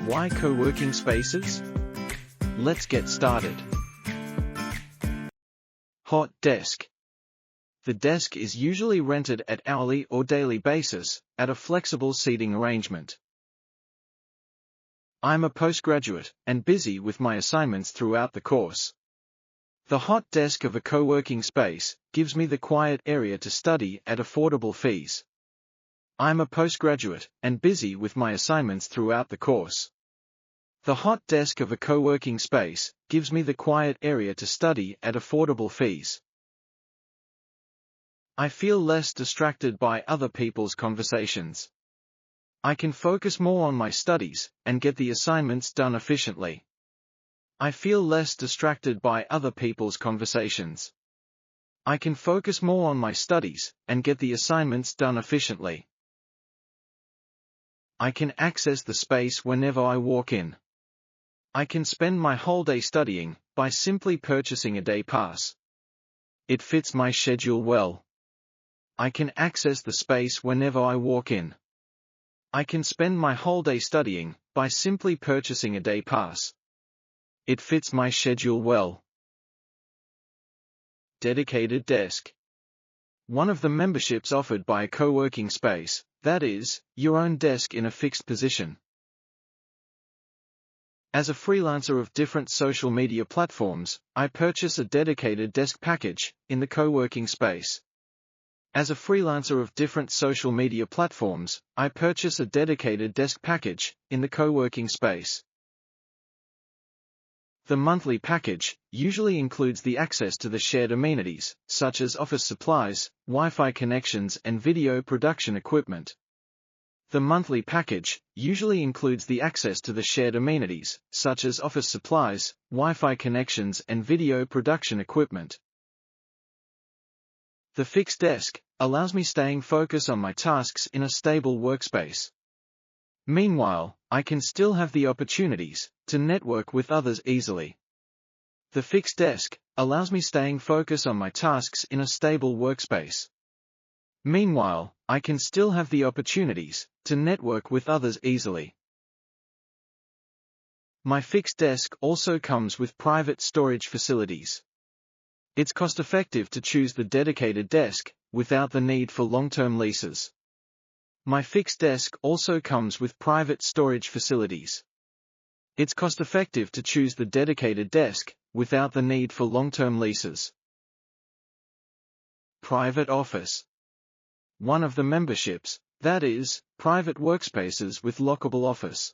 Why co-working spaces? Let's get started. Hot desk. The desk is usually rented at hourly or daily basis, at a flexible seating arrangement. I'm a postgraduate, and busy with my assignments throughout the course. The hot desk of a co-working space gives me the quiet area to study at affordable fees. I'm a postgraduate, and busy with my assignments throughout the course. The hot desk of a co-working space gives me the quiet area to study at affordable fees. I feel less distracted by other people's conversations. I can focus more on my studies and get the assignments done efficiently. I feel less distracted by other people's conversations. I can focus more on my studies and get the assignments done efficiently. I can access the space whenever I walk in. I can spend my whole day studying by simply purchasing a day pass. It fits my schedule well. I can access the space whenever I walk in. I can spend my whole day studying by simply purchasing a day pass. It fits my schedule well. Dedicated desk. One of the memberships offered by a co-working space, that is, your own desk in a fixed position. As a freelancer of different social media platforms, I purchase a dedicated desk package in the co-working space. As a freelancer of different social media platforms, I purchase a dedicated desk package in the co-working space. The monthly package usually includes the access to the shared amenities, such as office supplies, Wi-Fi connections and video production equipment. The monthly package usually includes the access to the shared amenities, such as office supplies, Wi-Fi connections and video production equipment. The fixed desk allows me staying focused on my tasks in a stable workspace. Meanwhile, I can still have the opportunities to network with others easily. The fixed desk allows me staying focused on my tasks in a stable workspace. Meanwhile, I can still have the opportunities to network with others easily. My fixed desk also comes with private storage facilities. It's cost-effective to choose the dedicated desk without the need for long-term leases. My fixed desk also comes with private storage facilities. It's cost-effective to choose the dedicated desk without the need for long-term leases. Private office. One of the memberships, that is, private workspaces with lockable office.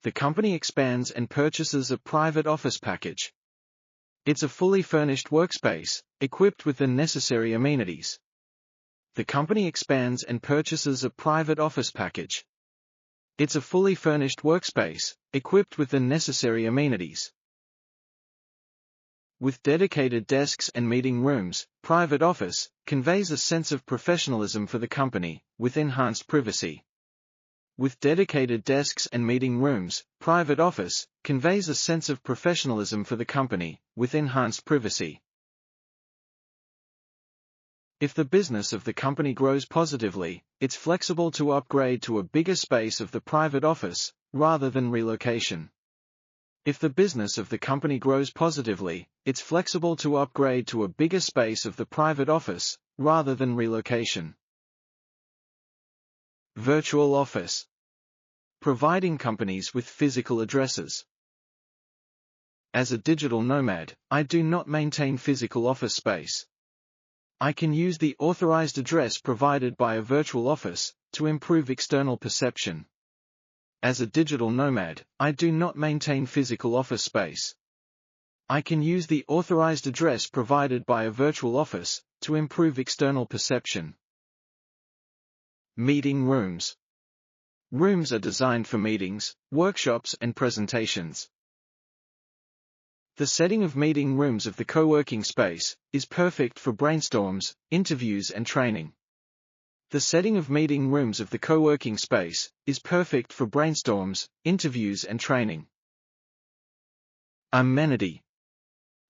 The company expands and purchases a private office package. It's a fully furnished workspace, equipped with the necessary amenities. The company expands and purchases a private office package. It's a fully furnished workspace, equipped with the necessary amenities. With dedicated desks and meeting rooms, private office conveys a sense of professionalism for the company, with enhanced privacy. With dedicated desks and meeting rooms, private office conveys a sense of professionalism for the company, with enhanced privacy. If the business of the company grows positively, it's flexible to upgrade to a bigger space of the private office, rather than relocation. If the business of the company grows positively, it's flexible to upgrade to a bigger space of the private office, rather than relocation. Virtual office. Providing companies with physical addresses. As a digital nomad, I do not maintain physical office space. I can use the authorized address provided by a virtual office to improve external perception. As a digital nomad, I do not maintain physical office space. I can use the authorized address provided by a virtual office to improve external perception. Meeting rooms. Rooms are designed for meetings, workshops and presentations. The setting of meeting rooms of the co-working space is perfect for brainstorms, interviews and training. The setting of meeting rooms of the co-working space is perfect for brainstorms, interviews and training. Amenity.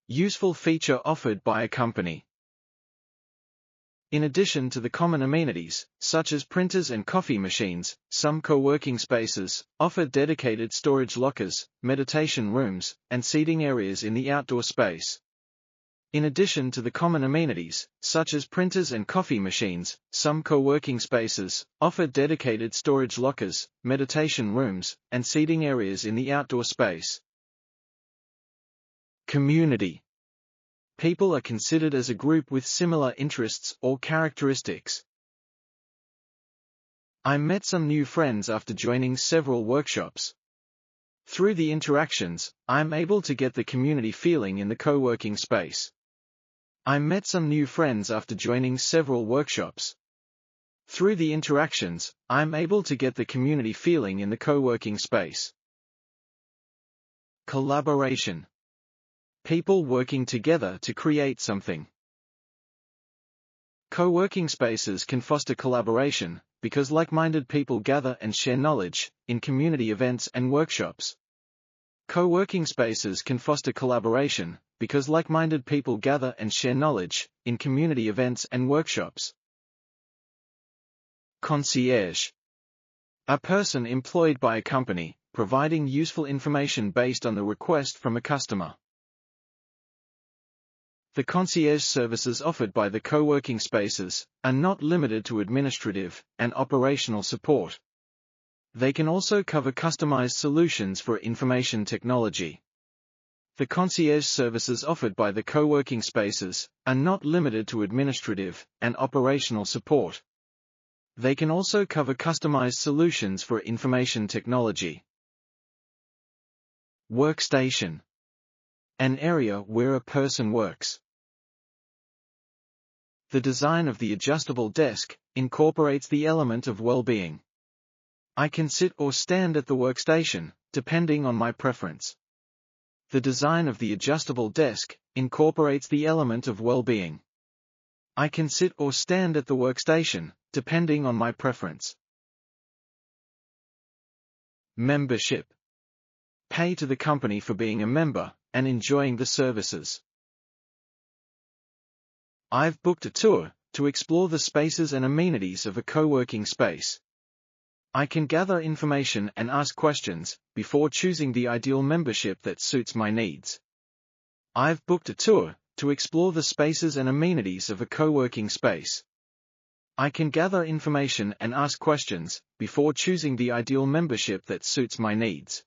Useful feature offered by a company. In addition to the common amenities, such as printers and coffee machines, some co-working spaces offer dedicated storage lockers, meditation rooms, and seating areas in the outdoor space. In addition to the common amenities, such as printers and coffee machines, some co-working spaces offer dedicated storage lockers, meditation rooms, and seating areas in the outdoor space. Community. People are considered as a group with similar interests or characteristics. I met some new friends after joining several workshops. Through the interactions, I'm able to get the community feeling in the co-working space. I met some new friends after joining several workshops. Through the interactions, I'm able to get the community feeling in the co-working space. Collaboration. People working together to create something. Co-working spaces can foster collaboration, because like-minded people gather and share knowledge in community events and workshops. Co-working spaces can foster collaboration, because like-minded people gather and share knowledge in community events and workshops. Concierge. A person employed by a company, providing useful information based on the request from a customer. The concierge services offered by the co-working spaces are not limited to administrative and operational support. They can also cover customized solutions for information technology. The concierge services offered by the co-working spaces are not limited to administrative and operational support. They can also cover customized solutions for information technology. Workstation. An area where a person works. The design of the adjustable desk incorporates the element of well-being. I can sit or stand at the workstation, depending on my preference. The design of the adjustable desk incorporates the element of well-being. I can sit or stand at the workstation, depending on my preference. Membership. Pay to the company for being a member and enjoying the services. I've booked a tour to explore the spaces and amenities of a co-working space. I can gather information and ask questions before choosing the ideal membership that suits my needs. I've booked a tour to explore the spaces and amenities of a co-working space. I can gather information and ask questions before choosing the ideal membership that suits my needs.